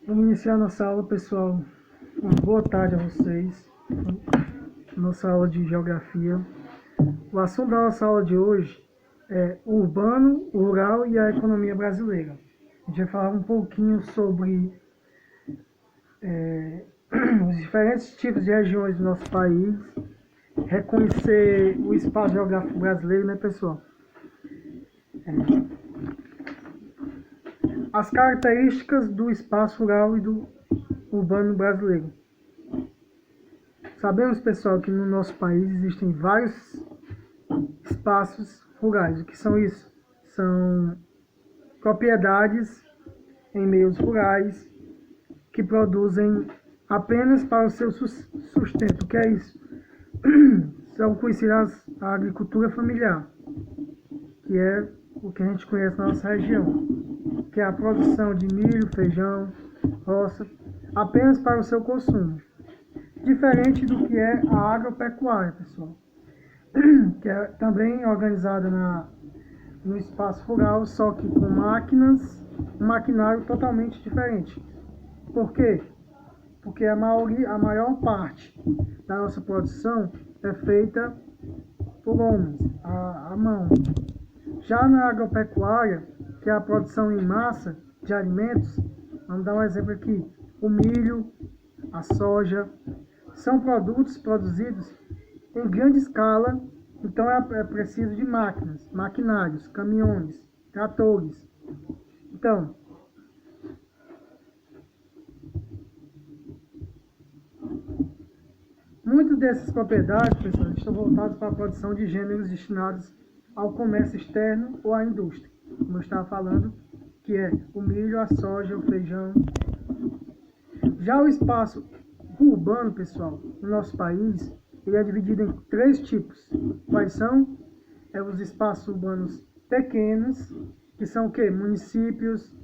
Vamos iniciar nossa aula, pessoal. Uma boa tarde a vocês. Nossa aula de geografia. O assunto da nossa aula de hoje é o urbano, o rural e a economia brasileira. A gente vai falar um pouquinho sobre os diferentes tipos de regiões do nosso país, reconhecer o espaço geográfico brasileiro, né, pessoal? As características do espaço rural e do urbano brasileiro. Sabemos, pessoal, que no nosso país existem vários espaços rurais. O que são isso? São propriedades em meios rurais que produzem apenas para o seu sustento. O que é isso? São conhecidas a agricultura familiar, que é o que a gente conhece na nossa região, que é a produção de milho, feijão, roça, apenas para o seu consumo. Diferente do que é a agropecuária, pessoal, que é também organizada no espaço rural, só que com máquinas, um maquinário totalmente diferente. Por quê? Porque a maior parte da nossa produção é feita por homens, à mão. Já na agropecuária, que é a produção em massa de alimentos, vamos dar um exemplo aqui, o milho, a soja, são produtos produzidos em grande escala, então é preciso de máquinas, maquinários, caminhões, tratores. Então, muitas dessas propriedades, pessoal, estão voltadas para a produção de gêneros destinados ao comércio externo ou à indústria, como eu estava falando, que é o milho, a soja, o feijão. Já o espaço urbano, pessoal, no nosso país, ele é dividido em 3 tipos. Quais são? Os espaços urbanos pequenos, que são o quê? Municípios,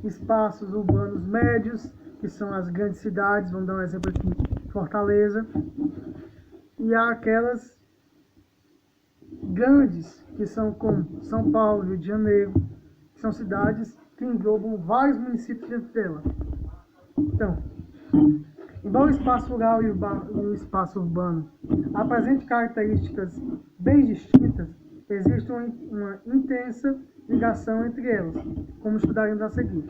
espaços urbanos médios, que são as grandes cidades, vamos dar um exemplo aqui, Fortaleza, e há aquelas grandes, que são como São Paulo, Rio de Janeiro, que são cidades que englobam vários municípios dentro dela. Então, embora o espaço rural e o espaço urbano apresentem características bem distintas, existe uma intensa ligação entre elas, como estudaremos a seguir.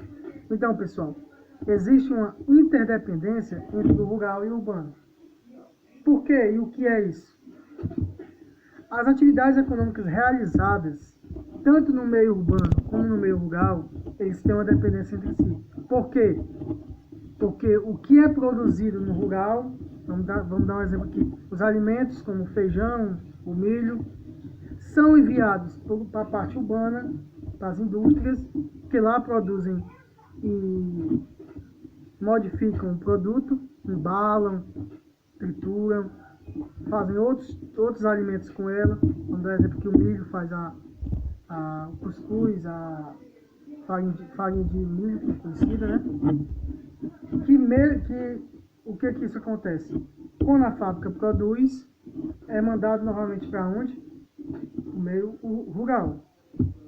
Então, pessoal, existe uma interdependência entre o rural e o urbano. Por quê e o que é isso? As atividades econômicas realizadas, tanto no meio urbano como no meio rural, eles têm uma dependência entre si. Por quê? Porque o que é produzido no rural, vamos dar um exemplo aqui, os alimentos como o feijão, o milho, são enviados para a parte urbana, para as indústrias, que lá produzem e modificam o produto, embalam, trituram, fazem outros alimentos com ela. Vamos dar um exemplo que o milho faz o cuscuz, a farinha de milho, que é conhecida, né? O que isso acontece? Quando a fábrica produz, é mandado novamente para onde? O meio rural,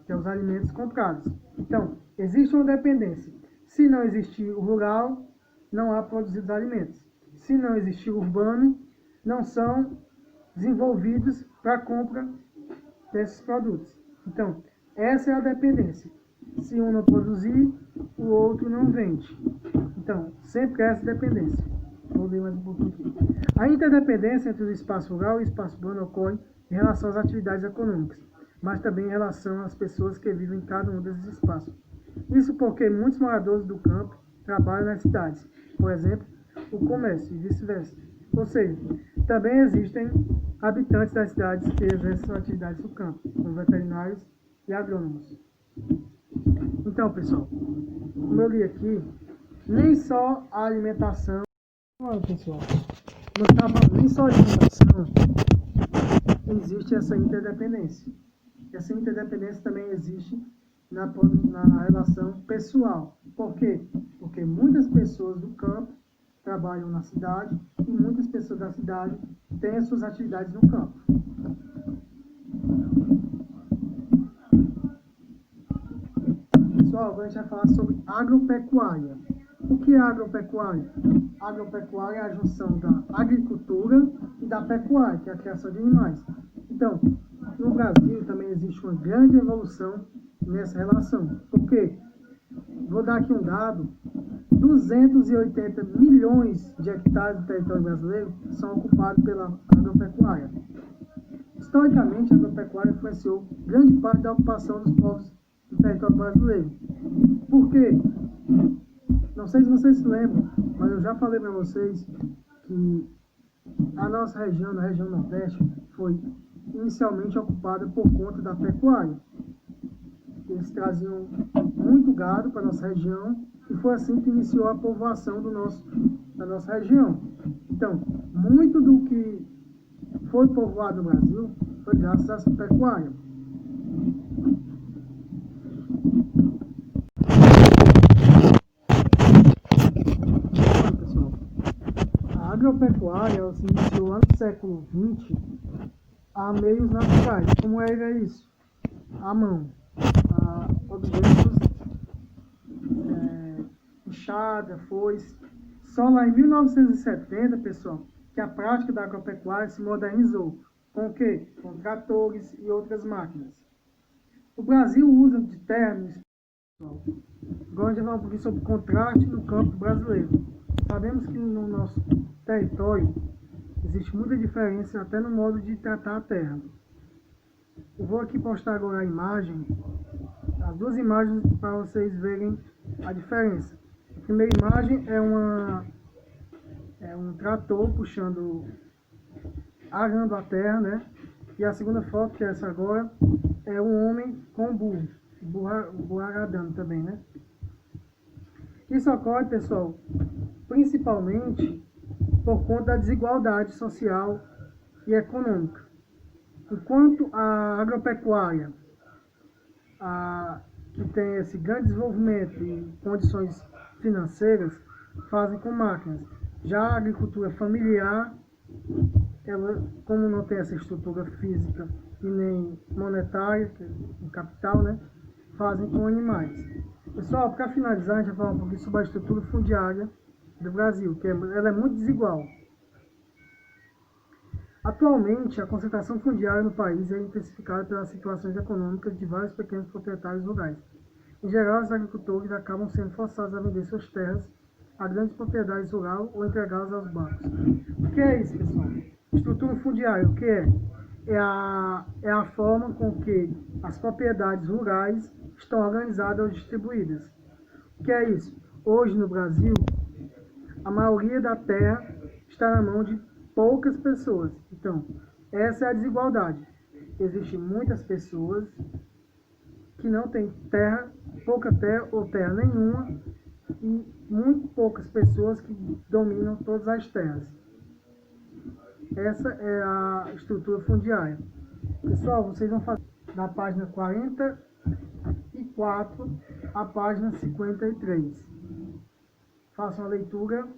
que é os alimentos comprados. Então, existe uma dependência. Se não existir o rural, não há produzidos alimentos. Se não existir o urbano, não são desenvolvidos para a compra desses produtos. Então, essa é a dependência. Se um não produzir, o outro não vende. Então, sempre essa dependência. Vou ler mais um pouquinho aqui. A interdependência entre o espaço rural e o espaço urbano ocorre em relação às atividades econômicas, mas também em relação às pessoas que vivem em cada um desses espaços. Isso porque muitos moradores do campo trabalham nas cidades, por exemplo, o comércio e vice-versa. Ou seja, também existem habitantes das cidades que exercem atividades no campo, como veterinários e agrônomos. Então, pessoal, como eu li aqui, nem só a alimentação, pessoal, nem só a alimentação existe essa interdependência. Essa interdependência também existe na relação pessoal. Por quê? Porque muitas pessoas do campo trabalham na cidade e muitas pessoas da cidade têm as suas atividades no campo. Pessoal, agora a gente vai falar sobre agropecuária. O que é agropecuária? Agropecuária é a junção da agricultura e da pecuária, que é a criação de animais. Então, no Brasil também existe uma grande evolução nessa relação. Por quê? Vou dar aqui um dado: 280 milhões de hectares do território brasileiro são ocupados pela agropecuária. Historicamente, a agropecuária influenciou grande parte da ocupação dos povos do território brasileiro. Por quê? Não sei se vocês se lembram, mas eu já falei para vocês que a nossa região, na região Nordeste, foi inicialmente ocupada por conta da pecuária. Eles traziam muito gado para a nossa região e foi assim que iniciou a povoação da nossa região. Então, muito do que foi povoado no Brasil foi graças a essa pecuária. Pessoal, a agropecuária ela se iniciou lá no século XX a meios naturais. Como era isso? À mão. Objetos, enxada, foice. Só lá em 1970, pessoal, que a prática da agropecuária se modernizou. Com o quê? Com tratores e outras máquinas. O Brasil usa de termos, pessoal. Agora a gente vai falar um pouquinho sobre contraste no campo brasileiro. Sabemos que no nosso território existe muita diferença até no modo de tratar a terra. Eu vou aqui postar agora a imagem, as duas imagens para vocês verem a diferença. A primeira imagem é um trator puxando, arando a terra, né? E a segunda foto, que é essa agora, é um homem com burro, burro aradando também, né? Isso ocorre, pessoal, principalmente por conta da desigualdade social e econômica. Enquanto a agropecuária, que tem esse grande desenvolvimento e condições financeiras, fazem com máquinas. Já a agricultura familiar, ela, como não tem essa estrutura física e nem monetária, o capital, né, fazem com animais. Pessoal, para finalizar, a gente vai falar um pouquinho sobre a estrutura fundiária do Brasil, que ela é muito desigual. Atualmente, a concentração fundiária no país é intensificada pelas situações econômicas de vários pequenos proprietários rurais. Em geral, os agricultores acabam sendo forçados a vender suas terras a grandes propriedades rurais ou entregá-las aos bancos. O que é isso, pessoal? Estrutura fundiária, o que é? É a forma com que as propriedades rurais estão organizadas ou distribuídas. O que é isso? Hoje, no Brasil, a maioria da terra está na mão de poucas pessoas. Então, essa é a desigualdade. Existem muitas pessoas que não têm terra, pouca terra ou terra nenhuma, e muito poucas pessoas que dominam todas as terras. Essa é a estrutura fundiária. Pessoal, vocês vão fazer da página 44 à página 53. Façam a leitura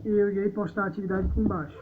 e eu irei postar a atividade aqui embaixo.